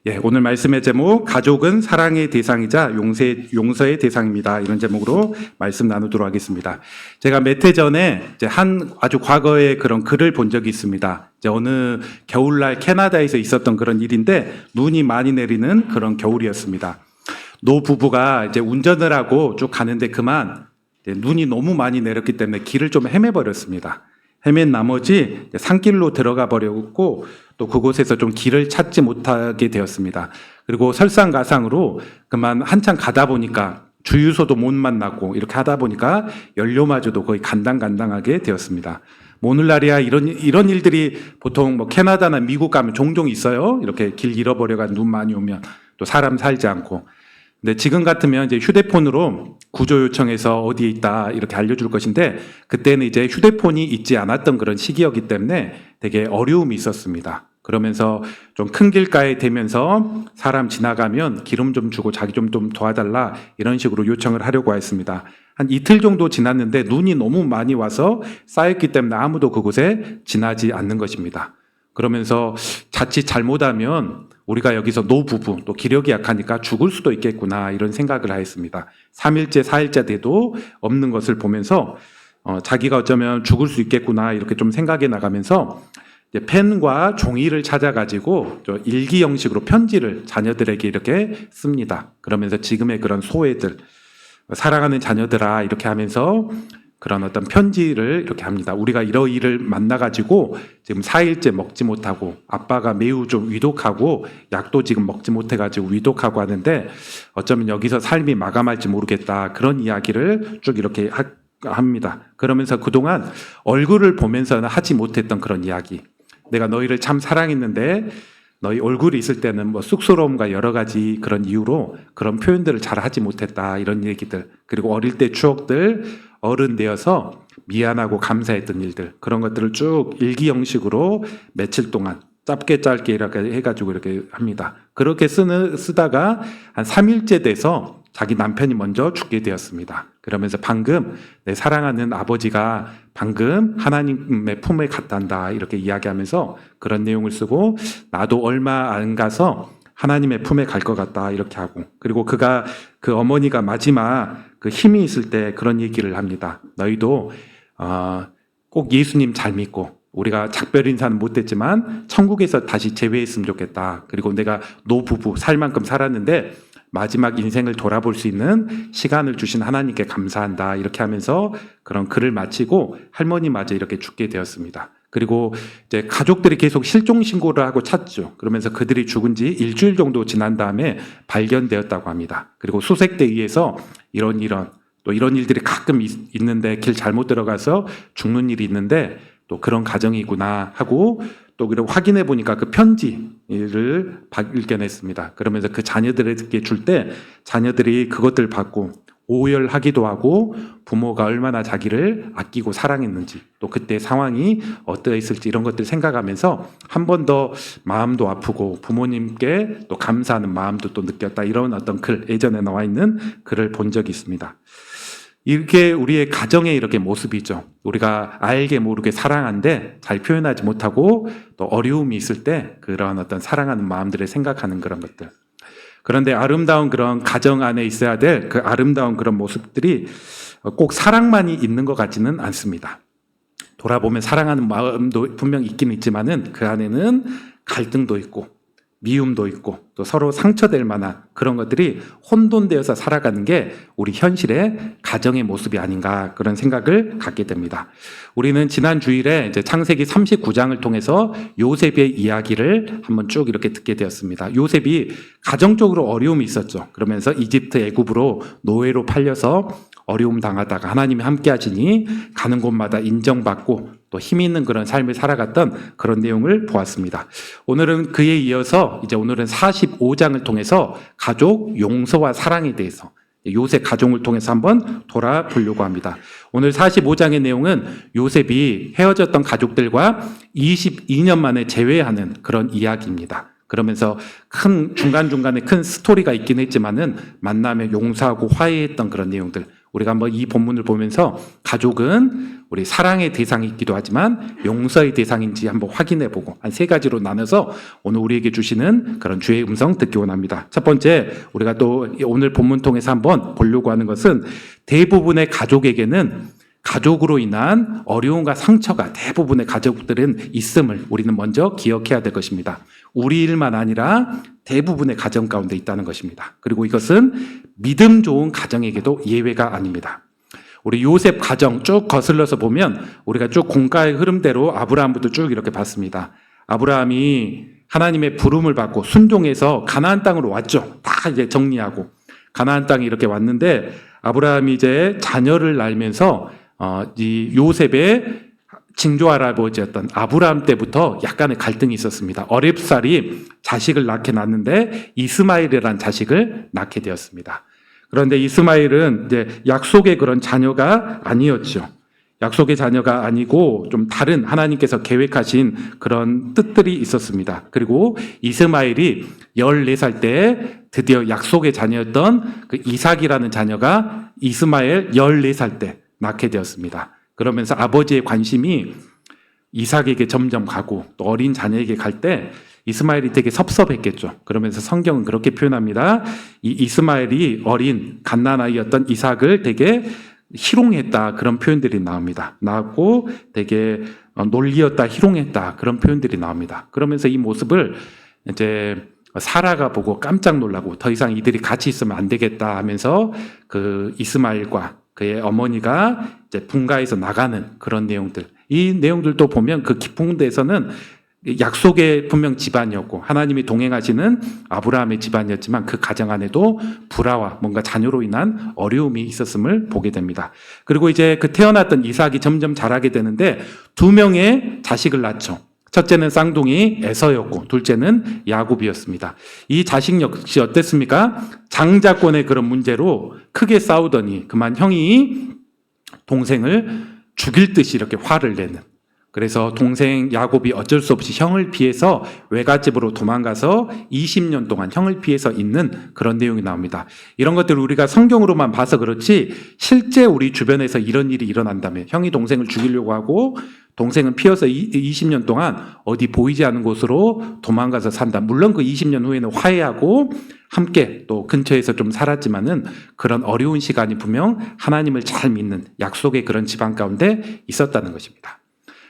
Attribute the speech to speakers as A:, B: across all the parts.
A: 예, 오늘 말씀의 제목 가족은 사랑의 대상이자 용서의 대상입니다. 이런 제목으로 말씀 나누도록 하겠습니다. 제가 몇 해 전에 이제 아주 과거의 그런 글을 본 적이 있습니다. 이제 어느 겨울날 캐나다에서 있었던 그런 일인데 눈이 많이 내리는 그런 겨울이었습니다. 노 부부가 이제 운전을 하고 쭉 가는데 그만 눈이 너무 많이 내렸기 때문에 길을 좀 헤매버렸습니다. 헤맨 나머지 산길로 들어가 버렸고 또 그곳에서 좀 길을 찾지 못하게 되었습니다. 그리고 설상가상으로 그만 한참 가다 보니까 주유소도 못 만나고 이렇게 하다 보니까 연료마저도 거의 간당간당하게 되었습니다. 오늘날이야 이런 일들이 보통 뭐 캐나다나 미국 가면 종종 있어요. 이렇게 길 잃어버려가 눈 많이 오면 또 사람 살지 않고. 근데 지금 같으면 이제 휴대폰으로 구조 요청해서 어디에 있다 이렇게 알려줄 것인데 그때는 이제 휴대폰이 있지 않았던 그런 시기였기 때문에 되게 어려움이 있었습니다. 그러면서 좀 큰 길가에 대면서 사람 지나가면 기름 좀 주고 자기 좀 도와달라 이런 식으로 요청을 하려고 했습니다. 한 이틀 정도 지났는데 눈이 너무 많이 와서 쌓였기 때문에 아무도 그곳에 지나지 않는 것입니다. 그러면서 자칫 잘못하면 우리가 여기서 노부부 또 기력이 약하니까 죽을 수도 있겠구나 이런 생각을 하였습니다. 3일째 4일째 돼도 없는 것을 보면서 자기가 어쩌면 죽을 수 있겠구나 이렇게 좀 생각해 나가면서 이제 펜과 종이를 찾아가지고 일기 형식으로 편지를 자녀들에게 이렇게 씁니다. 그러면서 지금의 그런 소외들 사랑하는 자녀들아 이렇게 하면서 그런 어떤 편지를 이렇게 합니다. 우리가 이러이를 만나가지고 지금 4일째 먹지 못하고 아빠가 매우 좀 위독하고 약도 지금 먹지 못해가지고 위독하고 하는데 어쩌면 여기서 삶이 마감할지 모르겠다. 그런 이야기를 쭉 이렇게 합니다. 그러면서 그동안 얼굴을 보면서는 하지 못했던 그런 이야기. 내가 너희를 참 사랑했는데 너희 얼굴이 있을 때는 뭐 쑥스러움과 여러 가지 그런 이유로 그런 표현들을 잘 하지 못했다. 이런 얘기들. 그리고 어릴 때 추억들 어른 되어서 미안하고 감사했던 일들 그런 것들을 쭉 일기 형식으로 며칠 동안 짧게 이렇게 해가지고 이렇게 합니다. 그렇게 쓰다가 한 3일째 돼서 자기 남편이 먼저 죽게 되었습니다. 그러면서 방금 내 사랑하는 아버지가 방금 하나님의 품에 갔단다 이렇게 이야기하면서 그런 내용을 쓰고 나도 얼마 안 가서 하나님의 품에 갈 것 같다 이렇게 하고 그리고 그 어머니가 마지막 그 힘이 있을 때 그런 얘기를 합니다. 너희도 꼭 예수님 잘 믿고 우리가 작별 인사는 못했지만 천국에서 다시 재회했으면 좋겠다. 그리고 내가 노부부 살 만큼 살았는데 마지막 인생을 돌아볼 수 있는 시간을 주신 하나님께 감사한다. 이렇게 하면서 그런 글을 마치고 할머니마저 이렇게 죽게 되었습니다. 그리고 이제 가족들이 계속 실종 신고를 하고 찾죠. 그러면서 그들이 죽은 지 일주일 정도 지난 다음에 발견되었다고 합니다. 그리고 수색대기에서 이런 일들이 가끔 있는데 길 잘못 들어가서 죽는 일이 있는데 또 그런 가정이구나 하고 또 그리고 확인해 보니까 그 편지를 발견했습니다. 그러면서 그 자녀들에게 줄 때 자녀들이 그것들 받고 오열하기도 하고 부모가 얼마나 자기를 아끼고 사랑했는지 또 그때 상황이 어떠했을지 이런 것들 생각하면서 한 번 더 마음도 아프고 부모님께 또 감사하는 마음도 또 느꼈다 이런 어떤 글 예전에 나와 있는 글을 본 적이 있습니다. 이렇게 우리의 가정의 이렇게 모습이죠. 우리가 알게 모르게 사랑한데 잘 표현하지 못하고 또 어려움이 있을 때 그런 어떤 사랑하는 마음들을 생각하는 그런 것들. 그런데 아름다운 그런 가정 안에 있어야 될 그 아름다운 그런 모습들이 꼭 사랑만이 있는 것 같지는 않습니다. 돌아보면 사랑하는 마음도 분명 있긴 있지만은 그 안에는 갈등도 있고 미움도 있고 또 서로 상처될 만한 그런 것들이 혼돈되어서 살아가는 게 우리 현실의 가정의 모습이 아닌가 그런 생각을 갖게 됩니다. 우리는 지난 주일에 이제 창세기 39장을 통해서 요셉의 이야기를 한번 쭉 이렇게 듣게 되었습니다. 요셉이 가정적으로 어려움이 있었죠. 그러면서 이집트 애굽으로 노예로 팔려서 어려움 당하다가 하나님이 함께 하시니 가는 곳마다 인정받고 또 힘 있는 그런 삶을 살아갔던 그런 내용을 보았습니다. 오늘은 그에 이어서 오늘은 45장을 통해서 가족 용서와 사랑에 대해서 요셉 가족을 통해서 한번 돌아보려고 합니다. 오늘 45장의 내용은 요셉이 헤어졌던 가족들과 22년 만에 재회하는 그런 이야기입니다. 그러면서 중간중간에 큰 스토리가 있긴 했지만은 만나며 용서하고 화해했던 그런 내용들. 우리가 한번 이 본문을 보면서 가족은 우리 사랑의 대상이기도 하지만 용서의 대상인지 한번 확인해보고 한 세 가지로 나눠서 오늘 우리에게 주시는 그런 주의 음성 듣기 원합니다. 첫 번째, 우리가 또 오늘 본문 통해서 한번 보려고 하는 것은 대부분의 가족에게는 가족으로 인한 어려움과 상처가 대부분의 가족들은 있음을 우리는 먼저 기억해야 될 것입니다. 우리 일만 아니라 대부분의 가정 가운데 있다는 것입니다. 그리고 이것은 믿음 좋은 가정에게도 예외가 아닙니다. 우리 요셉 가정 쭉 거슬러서 보면 우리가 쭉 공가의 흐름대로 아브라함부터 쭉 이렇게 봤습니다. 아브라함이 하나님의 부름을 받고 순종해서 가나안 땅으로 왔죠. 다 이제 정리하고 가나안 땅에 이렇게 왔는데 아브라함이 이제 자녀를 낳으면서 이 요셉의 징조 할아버지였던 아브라함 때부터 약간의 갈등이 있었습니다. 어렵사리 자식을 낳게 낳는데 이스마엘이라는 자식을 낳게 되었습니다. 그런데 이스마엘은 이제 약속의 그런 자녀가 아니었죠. 약속의 자녀가 아니고 좀 다른 하나님께서 계획하신 그런 뜻들이 있었습니다. 그리고 이스마엘이 14살 때 드디어 약속의 자녀였던 그 이삭이라는 자녀가 이스마엘 14살 때 낳게 되었습니다. 그러면서 아버지의 관심이 이삭에게 점점 가고 또 어린 자녀에게 갈 때 이스마엘이 되게 섭섭했겠죠. 그러면서 성경은 그렇게 표현합니다. 이 이스마엘이 어린 갓난아이였던 이삭을 되게 희롱했다, 그런 표현들이 나옵니다. 낳았고 되게 놀리었다, 희롱했다, 그런 표현들이 나옵니다. 그러면서 이 모습을 이제 사라가 보고 깜짝 놀라고 더 이상 이들이 같이 있으면 안 되겠다 하면서 그 이스마엘과 그의 어머니가 이제 분가해서 나가는 그런 내용들. 이 내용들도 보면 그 깊은 데서는 약속의 분명 집안이었고 하나님이 동행하시는 아브라함의 집안이었지만 그 가정 안에도 불화와 뭔가 자녀로 인한 어려움이 있었음을 보게 됩니다. 그리고 이제 그 태어났던 이삭이 점점 자라게 되는데 2명의 자식을 낳죠. 첫째는 쌍둥이 에서였고 둘째는 야곱이었습니다. 이 자식 역시 어땠습니까? 장자권의 그런 문제로 크게 싸우더니 그만 형이 동생을 죽일 듯이 이렇게 화를 내는, 그래서 동생 야곱이 어쩔 수 없이 형을 피해서 외갓집으로 도망가서 20년 동안 형을 피해서 있는 그런 내용이 나옵니다. 이런 것들을 우리가 성경으로만 봐서 그렇지 실제 우리 주변에서 이런 일이 일어난다면 형이 동생을 죽이려고 하고 동생은 피어서 20년 동안 어디 보이지 않는 곳으로 도망가서 산다. 물론 그 20년 후에는 화해하고 함께 또 근처에서 좀 살았지만은 그런 어려운 시간이 분명 하나님을 잘 믿는 약속의 그런 집안 가운데 있었다는 것입니다.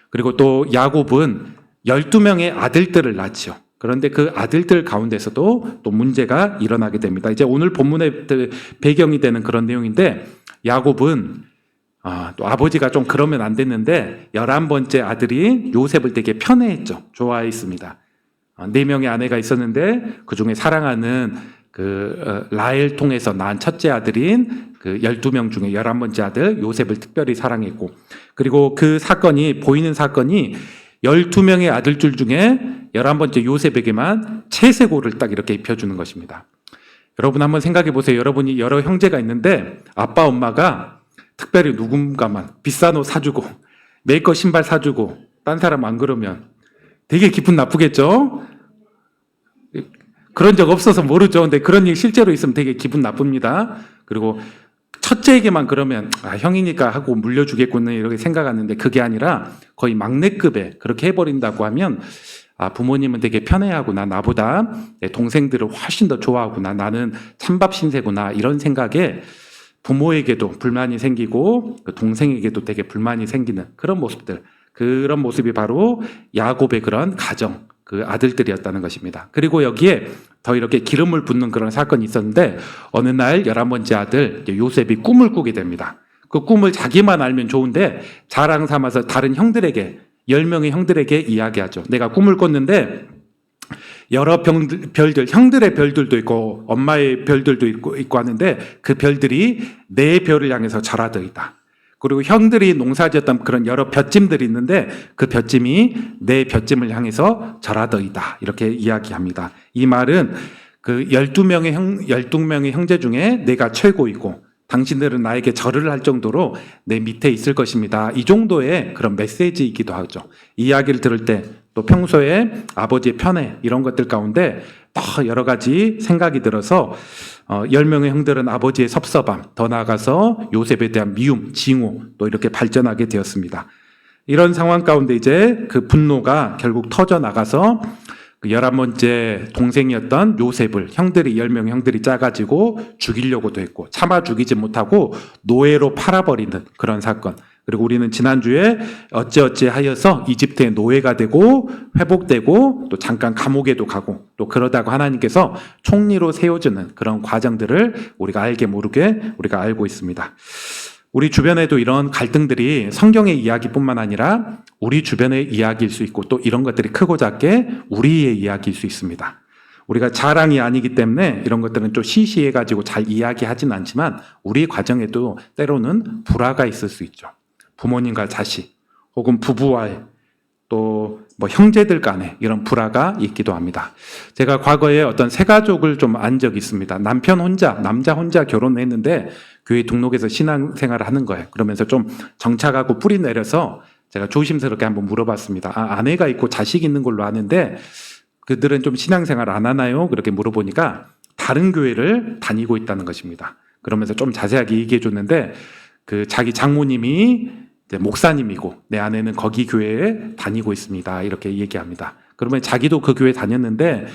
A: 그리고 또 야곱은 12명의 아들들을 낳죠. 그런데 그 아들들 가운데서도 또 문제가 일어나게 됩니다. 이제 오늘 본문의 배경이 되는 그런 내용인데 야곱은 또 아버지가 좀 그러면 안 됐는데 11번째 아들인 요셉을 되게 편애했죠. 좋아했습니다. 4명의 아내가 있었는데 그중에 사랑하는 그 라헬 통해서 낳은 첫째 아들인 그 12명 중에 11번째 아들 요셉을 특별히 사랑했고, 그리고 그 사건이 보이는 사건이 12명의 아들들 중에 11번째 요셉에게만 채색옷을 딱 이렇게 입혀주는 것입니다. 여러분 한번 생각해 보세요. 여러분이 여러 형제가 있는데 아빠 엄마가 특별히 누군가만 비싼 옷 사주고 메이커 신발 사주고 딴 사람 안 그러면 되게 기분 나쁘겠죠? 그런 적 없어서 모르죠. 근데 그런 일 실제로 있으면 되게 기분 나쁩니다. 그리고 첫째에게만 그러면 형이니까 하고 물려주겠구나 이렇게 생각하는데 그게 아니라 거의 막내급에 그렇게 해버린다고 하면 부모님은 되게 편애하구나, 나보다 내 동생들을 훨씬 더 좋아하구나, 나는 찬밥 신세구나, 이런 생각에 부모에게도 불만이 생기고 그 동생에게도 되게 불만이 생기는 그런 모습들, 그런 모습이 바로 야곱의 그런 가정, 그 아들들이었다는 것입니다. 그리고 여기에 더 이렇게 기름을 붓는 그런 사건이 있었는데 어느 날 11번째 아들 요셉이 꿈을 꾸게 됩니다. 그 꿈을 자기만 알면 좋은데 자랑 삼아서 다른 형들에게, 10명의 형들에게 이야기하죠. 내가 꿈을 꿨는데 여러 별들, 형들의 별들도 있고 엄마의 별들도 있고 하는데 그 별들이 내 별을 향해서 절하더 있다. 그리고 형들이 농사지었던 그런 여러 볏짐들이 있는데 그 볏짐이 내 볏짐을 향해서 절하더이다. 이렇게 이야기합니다. 이 말은 그 12명의 형제 중에 내가 최고이고 당신들은 나에게 절을 할 정도로 내 밑에 있을 것입니다. 이 정도의 그런 메시지이기도 하죠. 이 이야기를 들을 때 또 평소에 아버지의 편애 이런 것들 가운데 더 여러 가지 생각이 들어서 10명의 형들은 아버지의 섭섭함, 더 나아가서 요셉에 대한 미움, 징후 또 이렇게 발전하게 되었습니다. 이런 상황 가운데 이제 그 분노가 결국 터져 나가서 그 11번째 동생이었던 요셉을 10명 형들이 짜가지고 죽이려고도 했고 참아 죽이지 못하고 노예로 팔아버리는 그런 사건. 그리고 우리는 지난주에 어찌어찌 하여서 이집트의 노예가 되고 회복되고 또 잠깐 감옥에도 가고 또 그러다가 하나님께서 총리로 세워주는 그런 과정들을 우리가 알게 모르게 우리가 알고 있습니다. 우리 주변에도 이런 갈등들이 성경의 이야기뿐만 아니라 우리 주변의 이야기일 수 있고 또 이런 것들이 크고 작게 우리의 이야기일 수 있습니다. 우리가 자랑이 아니기 때문에 이런 것들은 좀 시시해가지고 잘 이야기하진 않지만 우리 과정에도 때로는 불화가 있을 수 있죠. 부모님과 자식 혹은 부부와의 또 뭐 형제들 간에 이런 불화가 있기도 합니다. 제가 과거에 어떤 세 가족을 좀 안 적이 있습니다. 남자 혼자 결혼했는데 교회 등록해서 신앙생활을 하는 거예요. 그러면서 좀 정착하고 뿌리 내려서 제가 조심스럽게 한번 물어봤습니다. 아내가 있고 자식이 있는 걸로 아는데 그들은 좀 신앙생활 안 하나요? 그렇게 물어보니까 다른 교회를 다니고 있다는 것입니다. 그러면서 좀 자세하게 얘기해 줬는데 그 자기 장모님이 목사님이고 내 아내는 거기 교회에 다니고 있습니다. 이렇게 얘기합니다. 그러면 자기도 그 교회 다녔는데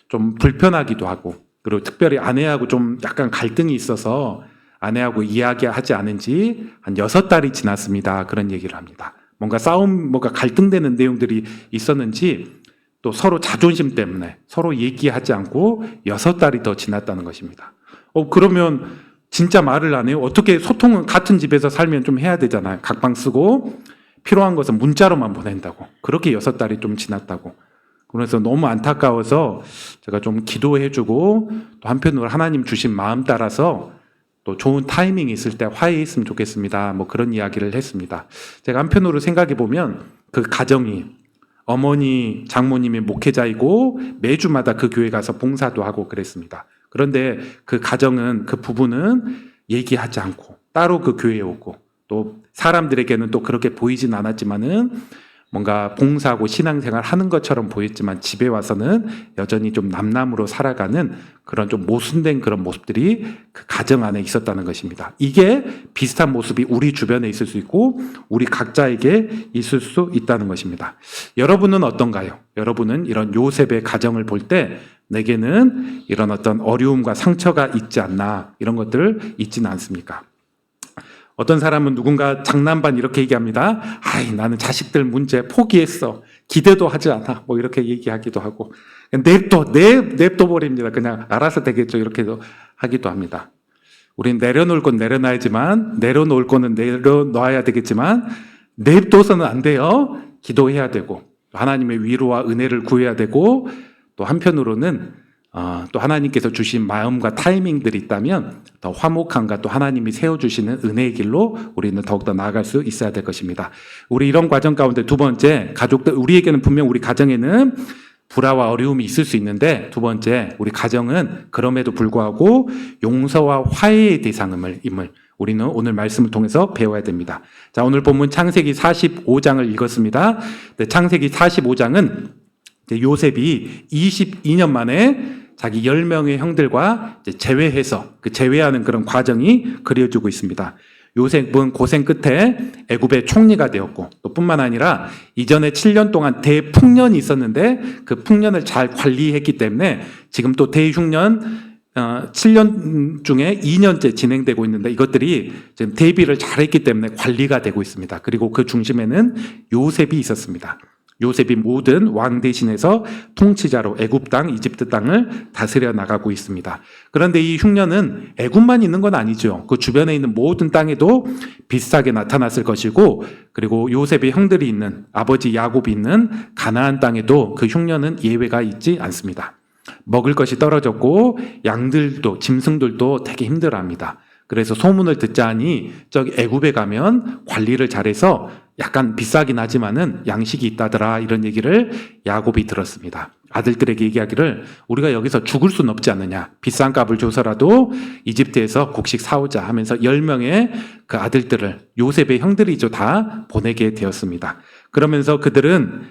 A: 좀 불편하기도 하고 그리고 특별히 아내하고 좀 약간 갈등이 있어서 아내하고 이야기하지 않은 지 한 6달이 지났습니다. 그런 얘기를 합니다. 뭔가 갈등되는 내용들이 있었는지 또 서로 자존심 때문에 서로 얘기하지 않고 6달이 더 지났다는 것입니다. 그러면 진짜 말을 안 해요? 어떻게 소통은 같은 집에서 살면 좀 해야 되잖아요. 각방 쓰고 필요한 것은 문자로만 보낸다고. 그렇게 6달이 좀 지났다고. 그래서 너무 안타까워서 제가 좀 기도해주고 또 한편으로 하나님 주신 마음 따라서 또 좋은 타이밍이 있을 때 화해했으면 좋겠습니다. 뭐 그런 이야기를 했습니다. 제가 한편으로 생각해 보면 그 가정이 어머니, 장모님이 목회자이고 매주마다 그 교회 가서 봉사도 하고 그랬습니다. 그런데 그 가정은 그 부부는 얘기하지 않고 따로 그 교회에 오고 또 사람들에게는 또 그렇게 보이진 않았지만은 뭔가 봉사하고 신앙생활 하는 것처럼 보였지만 집에 와서는 여전히 좀 남남으로 살아가는 그런 좀 모순된 그런 모습들이 그 가정 안에 있었다는 것입니다. 이게 비슷한 모습이 우리 주변에 있을 수 있고 우리 각자에게 있을 수 있다는 것입니다. 여러분은 어떤가요? 여러분은 이런 요셉의 가정을 볼 때 내게는 이런 어떤 어려움과 상처가 있지 않나 이런 것들 있지는 않습니까? 어떤 사람은 누군가 장난반 이렇게 얘기합니다. 나는 자식들 문제 포기했어. 기대도 하지 않아. 뭐 이렇게 얘기하기도 하고. 냅둬 버립니다. 그냥 알아서 되겠죠. 이렇게도 하기도 합니다. 우린 내려놓을 건 내려놔야지만, 내려놓을 거는 내려놔야 되겠지만, 냅둬서는 안 돼요. 기도해야 되고, 하나님의 위로와 은혜를 구해야 되고, 또 한편으로는 또 하나님께서 주신 마음과 타이밍들이 있다면 더 화목함과 또 하나님이 세워주시는 은혜의 길로 우리는 더욱더 나아갈 수 있어야 될 것입니다. 우리 이런 과정 가운데 두 번째, 가족들, 우리에게는 분명 우리 가정에는 불화와 어려움이 있을 수 있는데 두 번째, 우리 가정은 그럼에도 불구하고 용서와 화해의 대상임을 우리는 오늘 말씀을 통해서 배워야 됩니다. 자, 오늘 본문 창세기 45장을 읽었습니다. 창세기 45장은 요셉이 22년 만에 자기 10명의 형들과 재회해서 그 재회하는 그런 과정이 그려지고 있습니다. 요셉은 고생 끝에 애굽의 총리가 되었고 또 뿐만 아니라 이전에 7년 동안 대풍년이 있었는데 그 풍년을 잘 관리했기 때문에 지금 또 대흉년 7년 중에 2년째 진행되고 있는데 이것들이 지금 대비를 잘했기 때문에 관리가 되고 있습니다. 그리고 그 중심에는 요셉이 있었습니다. 요셉이 모든 왕 대신해서 통치자로 애굽 땅, 이집트 땅을 다스려 나가고 있습니다. 그런데 이 흉년은 애굽만 있는 건 아니죠. 그 주변에 있는 모든 땅에도 비슷하게 나타났을 것이고 그리고 요셉의 형들이 있는 아버지 야곱이 있는 가나안 땅에도 그 흉년은 예외가 있지 않습니다. 먹을 것이 떨어졌고 양들도 짐승들도 되게 힘들어합니다. 그래서 소문을 듣자니 저기 애굽에 가면 관리를 잘해서 약간 비싸긴 하지만은 양식이 있다더라 이런 얘기를 야곱이 들었습니다. 아들들에게 얘기하기를 우리가 여기서 죽을 순 없지 않느냐. 비싼 값을 줘서라도 이집트에서 곡식 사오자 하면서 10명의 그 아들들을 요셉의 형들이죠 다 보내게 되었습니다. 그러면서 그들은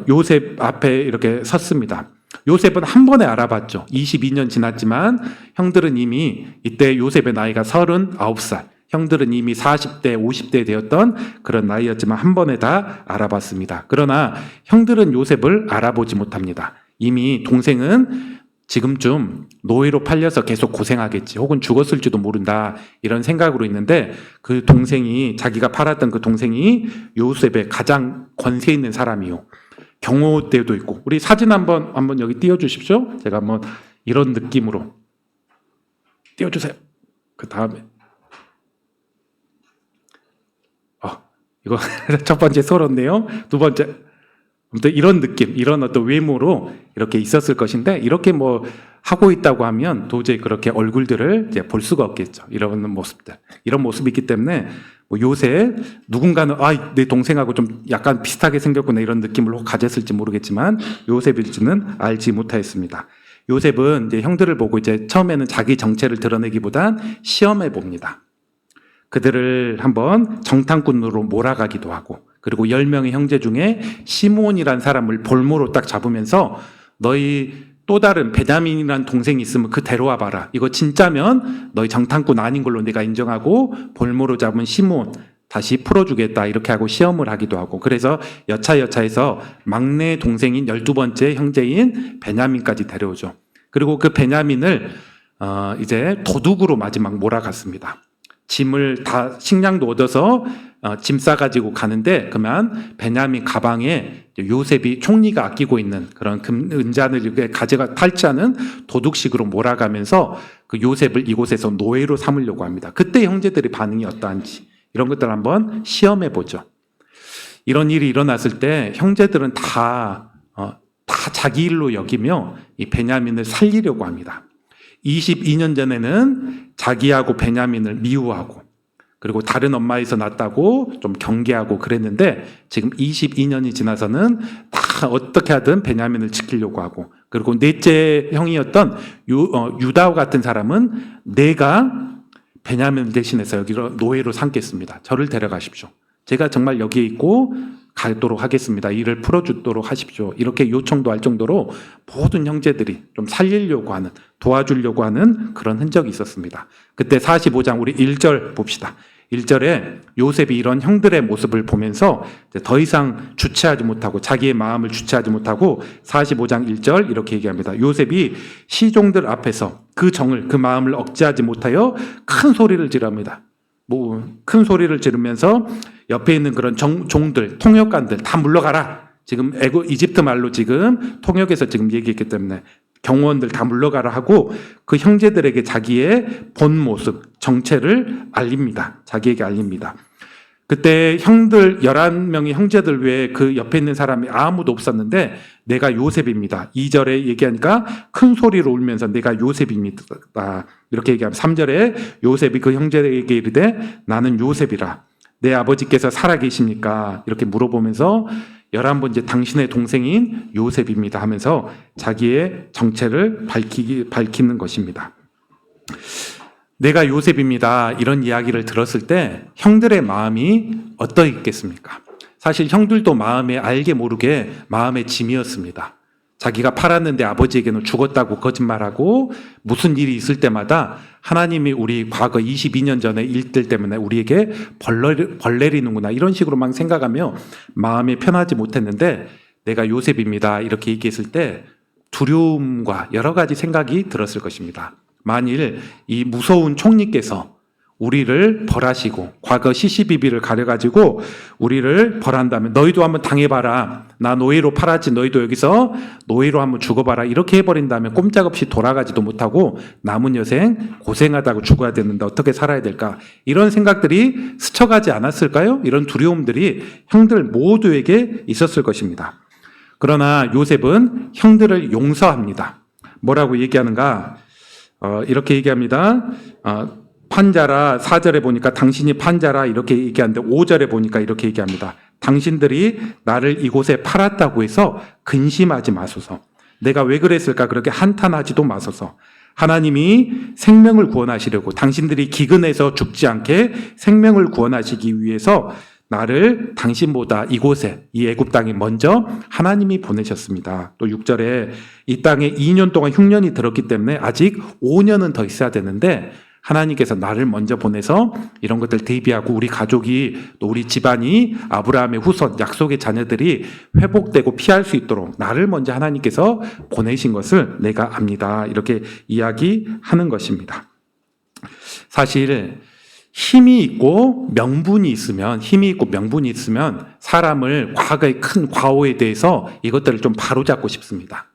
A: 요셉 앞에 이렇게 섰습니다. 요셉은 한 번에 알아봤죠. 22년 지났지만 형들은 이미 이때 요셉의 나이가 39살, 형들은 이미 40대, 50대 되었던 그런 나이였지만 한 번에 다 알아봤습니다. 그러나 형들은 요셉을 알아보지 못합니다. 이미 동생은 지금쯤 노예로 팔려서 계속 고생하겠지, 혹은 죽었을지도 모른다, 이런 생각으로 있는데, 그 동생이, 자기가 팔았던 그 동생이 요셉의 가장 권세 있는 사람이요, 경호대도 있고. 우리 사진 한번 여기 띄워주십시오. 제가 한번 이런 느낌으로 띄워주세요. 그 다음에 이거 첫 번째 서론네요. 두 번째, 아무튼 이런 느낌, 이런 어떤 외모로 이렇게 있었을 것인데, 이렇게 뭐 하고 있다고 하면 도저히 그렇게 얼굴들을 이제 볼 수가 없겠죠. 이런 모습들, 이런 모습이 있기 때문에 뭐 요새 누군가는 내 동생하고 좀 약간 비슷하게 생겼구나, 이런 느낌을 가졌을지 모르겠지만 요셉일지는 알지 못하였습니다. 요셉은 이제 형들을 보고 이제 처음에는 자기 정체를 드러내기보단 시험해 봅니다. 그들을 한번 정탐꾼으로 몰아가기도 하고, 그리고 10명의 형제 중에 시므온이라는 사람을 볼모로 딱 잡으면서, 너희 또 다른 베냐민이라는 동생이 있으면 그 데려와 봐라. 이거 진짜면 너희 정탐꾼 아닌 걸로 내가 인정하고 볼모로 잡은 시므온 다시 풀어주겠다, 이렇게 하고 시험을 하기도 하고. 그래서 여차여차해서 막내 동생인 12번째 형제인 베냐민까지 데려오죠. 그리고 그 베냐민을 이제 도둑으로 마지막 몰아갔습니다. 짐을 다, 식량도 얻어서 짐 싸가지고 가는데, 그러면 베냐민 가방에 요셉이 총리가 아끼고 있는 그런 은잔을 이렇게 탈취하는 도둑식으로 몰아가면서 그 요셉을 이곳에서 노예로 삼으려고 합니다. 그때 형제들의 반응이 어떠한지, 이런 것들 한번 시험해 보죠. 이런 일이 일어났을 때 형제들은 다 자기 일로 여기며 이 베냐민을 살리려고 합니다. 22년 전에는 자기하고 베냐민을 미워하고, 그리고 다른 엄마에서 낳았다고 좀 경계하고 그랬는데, 지금 22년이 지나서는 다 어떻게 하든 베냐민을 지키려고 하고, 그리고 넷째 형이었던 유다와 같은 사람은 내가 베냐민을 대신해서 여기로 노예로 삼겠습니다. 저를 데려가십시오. 제가 정말 여기에 있고 가도록 하겠습니다. 일을 풀어주도록 하십시오. 이렇게 요청도 할 정도로 모든 형제들이 좀 살리려고 하는, 도와주려고 하는 그런 흔적이 있었습니다. 그때 45장 우리 1절 봅시다. 1절에 요셉이 이런 형들의 모습을 보면서 더 이상 주체하지 못하고, 자기의 마음을 주체하지 못하고 45장 1절 이렇게 얘기합니다. 요셉이 시종들 앞에서 그 정을, 그 마음을 억제하지 못하여 큰 소리를 지릅니다. 큰 소리를 지르면서 옆에 있는 그런 종들, 통역관들 다 물러가라. 지금 이집트 말로 지금 통역에서 지금 얘기했기 때문에 경호원들 다 물러가라 하고, 그 형제들에게 자기의 본 모습, 정체를 알립니다. 자기에게 알립니다. 그때 형들 11명의 형제들 외에 그 옆에 있는 사람이 아무도 없었는데, 내가 요셉입니다. 2절에 얘기하니까 큰 소리로 울면서 내가 요셉입니다, 이렇게 얘기하면, 3절에 요셉이 그 형제에게 이르되 나는 요셉이라. 내 아버지께서 살아계십니까? 이렇게 물어보면서 11번째 당신의 동생인 요셉입니다 하면서 자기의 정체를 밝히는 것입니다. 내가 요셉입니다, 이런 이야기를 들었을 때 형들의 마음이 어떠했겠습니까? 사실 형들도 마음에 알게 모르게 마음의 짐이었습니다. 자기가 팔았는데 아버지에게는 죽었다고 거짓말하고, 무슨 일이 있을 때마다 하나님이 우리 과거 22년 전에 일들 때문에 우리에게 벌 내리는구나, 이런 식으로만 생각하며 마음이 편하지 못했는데, 내가 요셉입니다 이렇게 얘기했을 때 두려움과 여러 가지 생각이 들었을 것입니다. 만일 이 무서운 총리께서 우리를 벌하시고 과거 시시비비를 가려가지고 우리를 벌한다면, 너희도 한번 당해봐라, 나 노예로 팔았지, 너희도 여기서 노예로 한번 죽어봐라, 이렇게 해버린다면 꼼짝없이 돌아가지도 못하고 남은 여생 고생하다고 죽어야 되는데 어떻게 살아야 될까, 이런 생각들이 스쳐가지 않았을까요? 이런 두려움들이 형들 모두에게 있었을 것입니다. 그러나 요셉은 형들을 용서합니다. 뭐라고 얘기하는가? 이렇게 얘기합니다. 판자라, 4절에 보니까 당신이 판자라 이렇게 얘기하는데 5절에 보니까 이렇게 얘기합니다. 당신들이 나를 이곳에 팔았다고 해서 근심하지 마소서. 내가 왜 그랬을까 그렇게 한탄하지도 마소서. 하나님이 생명을 구원하시려고, 당신들이 기근해서 죽지 않게 생명을 구원하시기 위해서 나를 당신보다 이곳에 이 애굽 땅에 먼저 하나님이 보내셨습니다. 또 6절에 이 땅에 2년 동안 흉년이 들었기 때문에 아직 5년은 더 있어야 되는데 하나님께서 나를 먼저 보내서 이런 것들 대비하고 우리 가족이 또 우리 집안이 아브라함의 후손 약속의 자녀들이 회복되고 피할 수 있도록 나를 먼저 하나님께서 보내신 것을 내가 압니다. 이렇게 이야기하는 것입니다. 사실 힘이 있고 명분이 있으면 사람을 과거의 큰 과오에 대해서 이것들을 좀 바로잡고 싶습니다.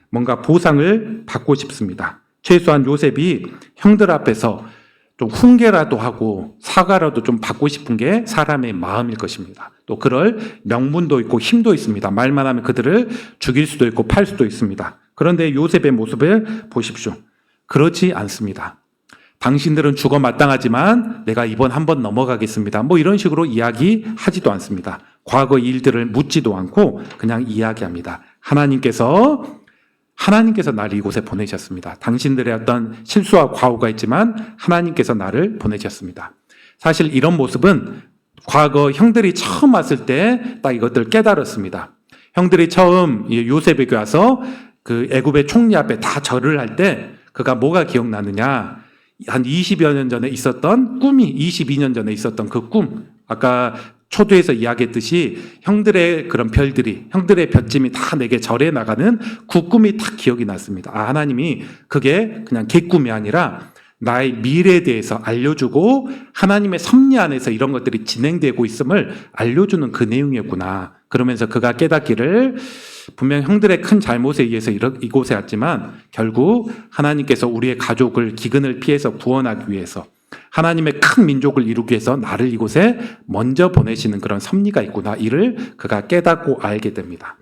A: 뭔가 보상을 받고 싶습니다. 최소한 요셉이 형들 앞에서 좀 훈계라도 하고 사과라도 좀 받고 싶은 게 사람의 마음일 것입니다. 또 그럴 명분도 있고 힘도 있습니다. 말만 하면 그들을 죽일 수도 있고 팔 수도 있습니다. 그런데 요셉의 모습을 보십시오. 그렇지 않습니다. 당신들은 죽어 마땅하지만 내가 이번 한번 넘어가겠습니다. 뭐 이런 식으로 이야기하지도 않습니다. 과거 일들을 묻지도 않고 그냥 이야기합니다. 하나님께서 나를 이곳에 보내셨습니다. 당신들의 어떤 실수와 과오가 있지만 하나님께서 나를 보내셨습니다. 사실 이런 모습은 과거 형들이 처음 왔을 때 딱 이것들을 깨달았습니다. 형들이 처음 요셉에게 와서 그 애굽의 총리 앞에 다 절을 할 때 그가 뭐가 기억나느냐? 한 20여 년 전에 있었던 꿈이 22년 전에 있었던 그 꿈. 아까 초두에서 이야기했듯이 형들의 그런 별들이 형들의 볏짐이 다 내게 절해 나가는 그 꿈이 딱 기억이 났습니다. 하나님이 그게 그냥 개꿈이 아니라 나의 미래에 대해서 알려주고 하나님의 섭리 안에서 이런 것들이 진행되고 있음을 알려주는 그 내용이었구나. 그러면서 그가 깨닫기를 분명 형들의 큰 잘못에 의해서 이곳에 왔지만 결국 하나님께서 우리의 가족을 기근을 피해서 구원하기 위해서 하나님의 큰 민족을 이루기 위해서 나를 이곳에 먼저 보내시는 그런 섭리가 있구나. 이를 그가 깨닫고 알게 됩니다.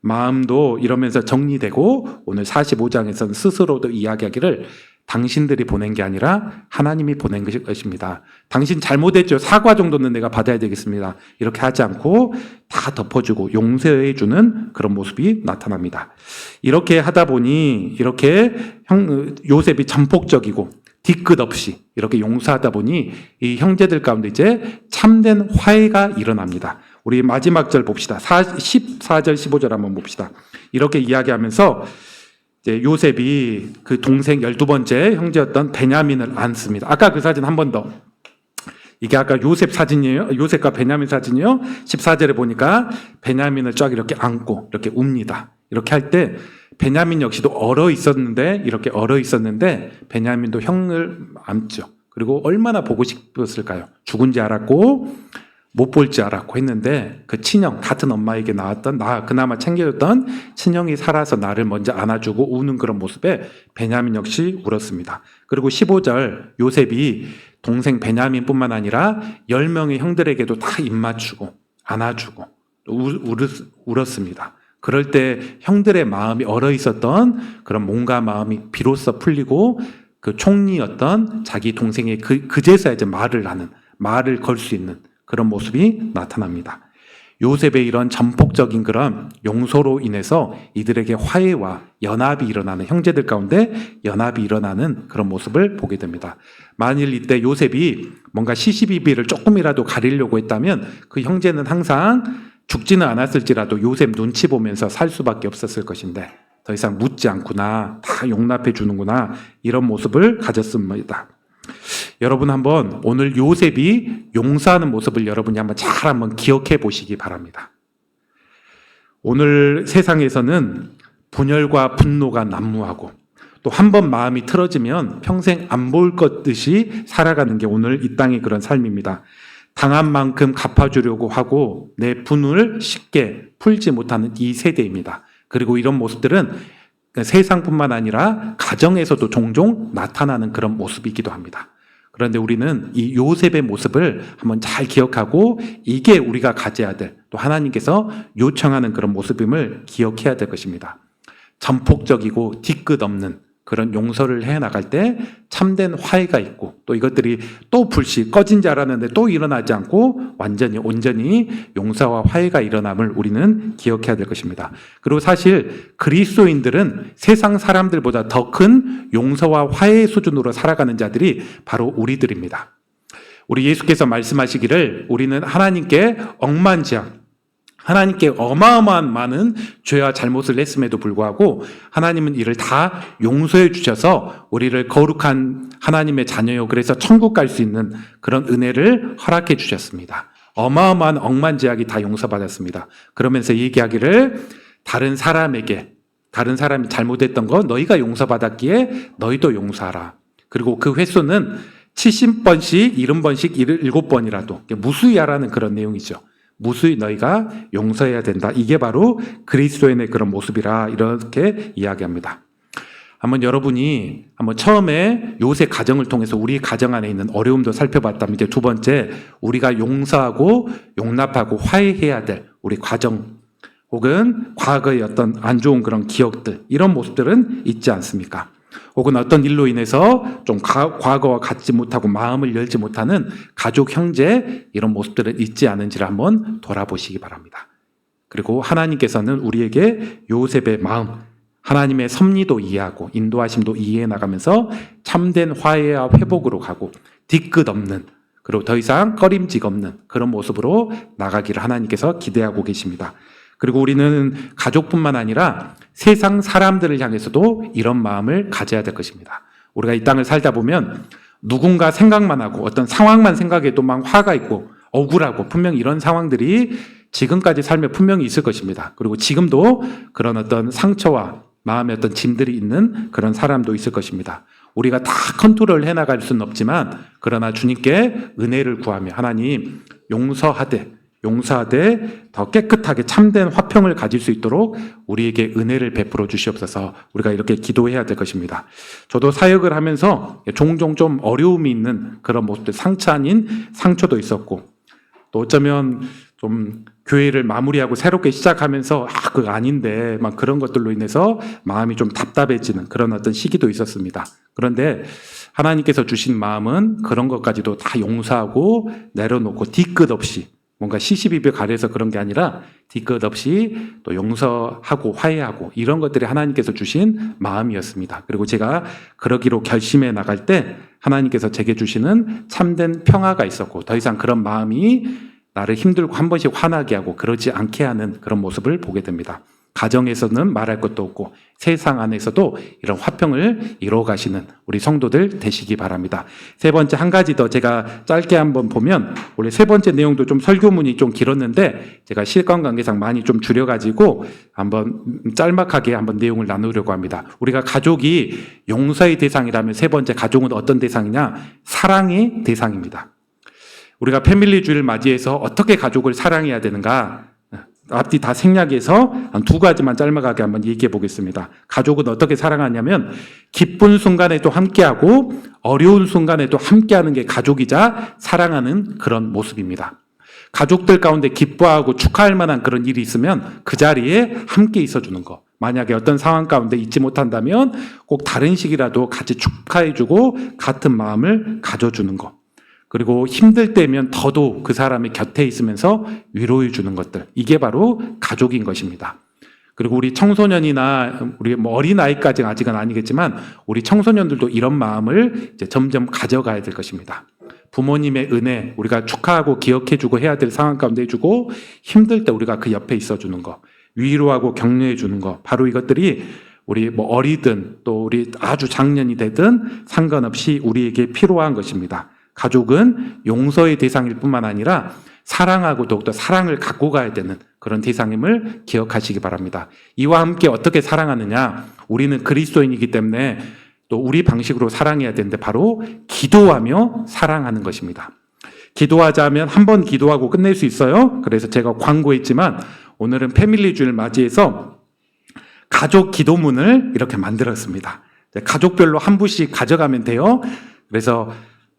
A: 마음도 이러면서 정리되고 오늘 45장에서는 스스로도 이야기하기를 당신들이 보낸 게 아니라 하나님이 보낸 것입니다. 당신 잘못했죠. 사과 정도는 내가 받아야 되겠습니다. 이렇게 하지 않고 다 덮어주고 용서해 주는 그런 모습이 나타납니다. 이렇게 하다 보니 이렇게 요셉이 전폭적이고 뒤끝 없이 이렇게 용서하다 보니 이 형제들 가운데 이제 참된 화해가 일어납니다. 우리 마지막 절 봅시다. 14절 15절 한번 봅시다. 이렇게 이야기하면서 이제 요셉이 그 동생 12번째 형제였던 베냐민을 안습니다. 아까 그 사진 한 번 더. 이게 아까 요셉 사진이에요. 요셉과 베냐민 사진이요. 14절에 보니까 베냐민을 쫙 이렇게 안고 이렇게 웁니다. 이렇게 할 때 베냐민 역시도 이렇게 얼어 있었는데 베냐민도 형을 안죠. 그리고 얼마나 보고 싶었을까요? 죽은지 알았고 못 볼지 알았고 했는데 그 친형, 같은 엄마에게 낳았던 그나마 챙겨줬던 친형이 살아서 나를 먼저 안아주고 우는 그런 모습에 베냐민 역시 울었습니다. 그리고 15절 요셉이 동생 베냐민뿐만 아니라 10명의 형들에게도 다 입맞추고 안아주고 울었습니다. 그럴 때 형들의 마음이 얼어 있었던 그런 몸과 마음이 비로소 풀리고 그 총리였던 자기 동생의 그제서야 이제 말을 걸 수 있는 그런 모습이 나타납니다. 요셉의 이런 전폭적인 그런 용서로 인해서 이들에게 화해와 연합이 일어나는 형제들 가운데 연합이 일어나는 그런 모습을 보게 됩니다. 만일 이때 요셉이 뭔가 시시비비를 조금이라도 가리려고 했다면 그 형제는 항상 죽지는 않았을지라도 요셉 눈치 보면서 살 수밖에 없었을 것인데 더 이상 묻지 않구나, 다 용납해 주는구나 이런 모습을 가졌습니다. 여러분 한번 오늘 요셉이 용서하는 모습을 여러분이 한번 기억해 보시기 바랍니다. 오늘 세상에서는 분열과 분노가 난무하고 또 한 번 마음이 틀어지면 평생 안 볼 것 듯이 살아가는 게 오늘 이 땅의 그런 삶입니다. 당한 만큼 갚아주려고 하고 내 분을 쉽게 풀지 못하는 이 세대입니다. 그리고 이런 모습들은 세상뿐만 아니라 가정에서도 종종 나타나는 그런 모습이기도 합니다. 그런데 우리는 이 요셉의 모습을 한번 잘 기억하고 이게 우리가 가져야 될 또 하나님께서 요청하는 그런 모습임을 기억해야 될 것입니다. 전폭적이고 뒤끝 없는 그런 용서를 해나갈 때 참된 화해가 있고 또 이것들이 또 불씨 꺼진 줄 알았는데 또 일어나지 않고 온전히 용서와 화해가 일어남을 우리는 기억해야 될 것입니다. 그리고 사실 그리스도인들은 세상 사람들보다 더 큰 용서와 화해의 수준으로 살아가는 자들이 바로 우리들입니다. 우리 예수께서 말씀하시기를 우리는 하나님께 억만지한, 하나님께 어마어마한 많은 죄와 잘못을 했음에도 불구하고 하나님은 이를 다 용서해 주셔서 우리를 거룩한 하나님의 자녀요, 그래서 천국 갈 수 있는 그런 은혜를 허락해 주셨습니다. 어마어마한 억만지약이 다 용서받았습니다. 그러면서 얘기하기를 다른 사람이 잘못했던 거 너희가 용서받았기에 너희도 용서하라. 그리고 그 횟수는 70번씩 70번씩 7번이라도 무수히 하라는 그런 내용이죠. 무수히 너희가 용서해야 된다. 이게 바로 그리스도인의 그런 모습이라 이렇게 이야기합니다. 여러분이 처음에 요셉 가정을 통해서 우리 가정 안에 있는 어려움도 살펴봤다면, 이제 두 번째, 우리가 용서하고 용납하고 화해해야 될 우리 과정 혹은 과거의 어떤 안 좋은 그런 기억들, 이런 모습들은 있지 않습니까? 혹은 어떤 일로 인해서 좀 과거와 같지 못하고 마음을 열지 못하는 가족, 형제, 이런 모습들은 있지 않은지를 한번 돌아보시기 바랍니다. 그리고 하나님께서는 우리에게 요셉의 마음, 하나님의 섭리도 이해하고 인도하심도 이해해 나가면서 참된 화해와 회복으로 가고 뒤끝 없는, 그리고 더 이상 꺼림직 없는 그런 모습으로 나가기를 하나님께서 기대하고 계십니다. 그리고 우리는 가족뿐만 아니라 세상 사람들을 향해서도 이런 마음을 가져야 될 것입니다. 우리가 이 땅을 살다 보면 누군가 생각만 하고 어떤 상황만 생각해도 막 화가 있고 억울하고, 분명히 이런 상황들이 지금까지 삶에 분명히 있을 것입니다. 그리고 지금도 그런 어떤 상처와 마음의 어떤 짐들이 있는 그런 사람도 있을 것입니다. 우리가 다 컨트롤 해나갈 수는 없지만, 그러나 주님께 은혜를 구하며 하나님 용서하되 더 깨끗하게 참된 화평을 가질 수 있도록 우리에게 은혜를 베풀어 주시옵소서. 우리가 이렇게 기도해야 될 것입니다. 저도 사역을 하면서 종종 좀 어려움이 있는 그런 모습들, 상처 아닌 상처도 있었고, 또 어쩌면 좀 교회를 마무리하고 새롭게 시작하면서 그거 아닌데 막 그런 것들로 인해서 마음이 좀 답답해지는 그런 어떤 시기도 있었습니다. 그런데 하나님께서 주신 마음은 그런 것까지도 다 용서하고 내려놓고 뒤끝 없이, 뭔가 시시비비 가려서 그런 게 아니라 뒤끝 없이 또 용서하고 화해하고, 이런 것들이 하나님께서 주신 마음이었습니다. 그리고 제가 그러기로 결심해 나갈 때 하나님께서 제게 주시는 참된 평화가 있었고, 더 이상 그런 마음이 나를 힘들고 한 번씩 화나게 하고 그러지 않게 하는 그런 모습을 보게 됩니다. 가정에서는 말할 것도 없고 세상 안에서도 이런 화평을 이루어 가시는 우리 성도들 되시기 바랍니다. 세 번째, 한 가지 더 제가 짧게 한번 보면, 원래 세 번째 내용도 좀 설교문이 좀 길었는데 제가 시간 관계상 많이 좀 줄여가지고 한번 짤막하게 한번 내용을 나누려고 합니다. 우리가 가족이 용서의 대상이라면 세 번째, 가족은 어떤 대상이냐? 사랑의 대상입니다. 우리가 패밀리주의를 맞이해서 어떻게 가족을 사랑해야 되는가? 앞뒤 다 생략해서 한 두 가지만 짤막하게 한번 얘기해 보겠습니다. 가족은 어떻게 사랑하냐면, 기쁜 순간에도 함께하고 어려운 순간에도 함께하는 게 가족이자 사랑하는 그런 모습입니다. 가족들 가운데 기뻐하고 축하할 만한 그런 일이 있으면 그 자리에 함께 있어주는 거. 만약에 어떤 상황 가운데 있지 못한다면 꼭 다른 식이라도 같이 축하해주고 같은 마음을 가져주는 거. 그리고 힘들 때면 더더욱 그 사람의 곁에 있으면서 위로해 주는 것들, 이게 바로 가족인 것입니다. 그리고 우리 청소년이나 우리 어린아이까지는 아직은 아니겠지만 우리 청소년들도 이런 마음을 이제 점점 가져가야 될 것입니다. 부모님의 은혜, 우리가 축하하고 기억해 주고 해야 될 상황 가운데 해주고, 힘들 때 우리가 그 옆에 있어 주는 거, 위로하고 격려해 주는 거, 바로 이것들이 우리 어리든 또 우리 아주 장년이 되든 상관없이 우리에게 필요한 것입니다. 가족은 용서의 대상일 뿐만 아니라 사랑하고 더욱더 사랑을 갖고 가야 되는 그런 대상임을 기억하시기 바랍니다. 이와 함께 어떻게 사랑하느냐? 우리는 그리스도인이기 때문에 또 우리 방식으로 사랑해야 되는데, 바로 기도하며 사랑하는 것입니다. 기도하자면 한 번 기도하고 끝낼 수 있어요. 그래서 제가 광고했지만 오늘은 패밀리주의를 맞이해서 가족 기도문을 이렇게 만들었습니다. 가족별로 한 부씩 가져가면 돼요. 그래서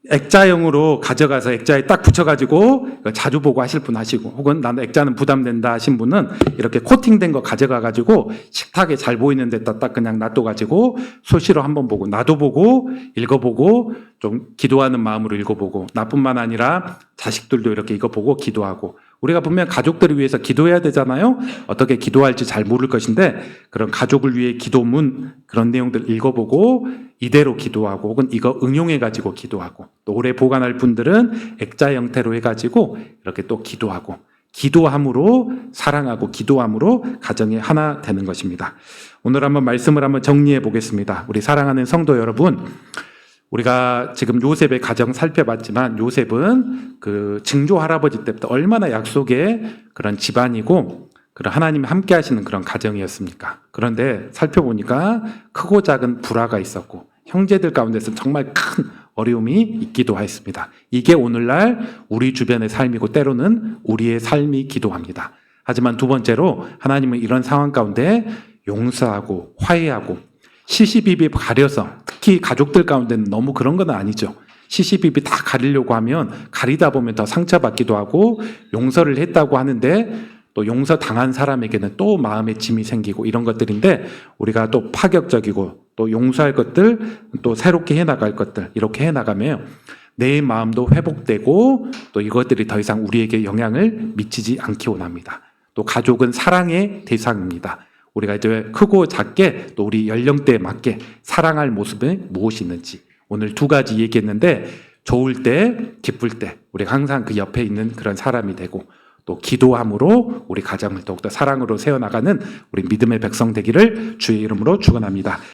A: 액자형으로 가져가서 액자에 딱 붙여가지고 자주 보고 하실 분 하시고, 혹은 나는 액자는 부담된다 하신 분은 이렇게 코팅된 거 가져가가지고 식탁에 잘 보이는 데다 딱 그냥 놔둬가지고 수시로 한번 보고, 나도 보고 읽어보고 좀 기도하는 마음으로 읽어보고, 나뿐만 아니라 자식들도 이렇게 읽어보고 기도하고, 우리가 분명 가족들을 위해서 기도해야 되잖아요. 어떻게 기도할지 잘 모를 것인데 그런 가족을 위해 기도문 그런 내용들 읽어보고 이대로 기도하고 혹은 이거 응용해가지고 기도하고 또 오래 보관할 분들은 액자 형태로 해가지고 이렇게 또 기도하고 기도함으로 사랑하고 기도함으로 가정이 하나 되는 것입니다. 오늘 한번 말씀을 한번 정리해 보겠습니다. 우리 사랑하는 성도 여러분, 우리가 지금 요셉의 가정 살펴봤지만 요셉은 그 증조 할아버지 때부터 얼마나 약속의 그런 집안이고 그런 하나님이 함께 하시는 그런 가정이었습니까? 그런데 살펴보니까 크고 작은 불화가 있었고 형제들 가운데서 정말 큰 어려움이 있기도 했습니다. 이게 오늘날 우리 주변의 삶이고 때로는 우리의 삶이기도 합니다. 하지만 두 번째로 하나님은 이런 상황 가운데 용서하고 화해하고 시시비비 가려서 특히 가족들 가운데는 너무 그런 건 아니죠. 시시비비 다 가리려고 하면 가리다 보면 더 상처받기도 하고 용서를 했다고 하는데 또 용서 당한 사람에게는 또 마음의 짐이 생기고 이런 것들인데 우리가 또 파격적이고 또 용서할 것들 또 새롭게 해나갈 것들 이렇게 해나가면 내 마음도 회복되고 또 이것들이 더 이상 우리에게 영향을 미치지 않기 원합니다. 또 가족은 사랑의 대상입니다. 우리가 이제 크고 작게 또 우리 연령대에 맞게 사랑할 모습은 무엇이 있는지 오늘 두 가지 얘기했는데 좋을 때 기쁠 때 우리가 항상 그 옆에 있는 그런 사람이 되고 또 기도함으로 우리 가정을 더욱더 사랑으로 세워나가는 우리 믿음의 백성 되기를 주의 이름으로 축원합니다.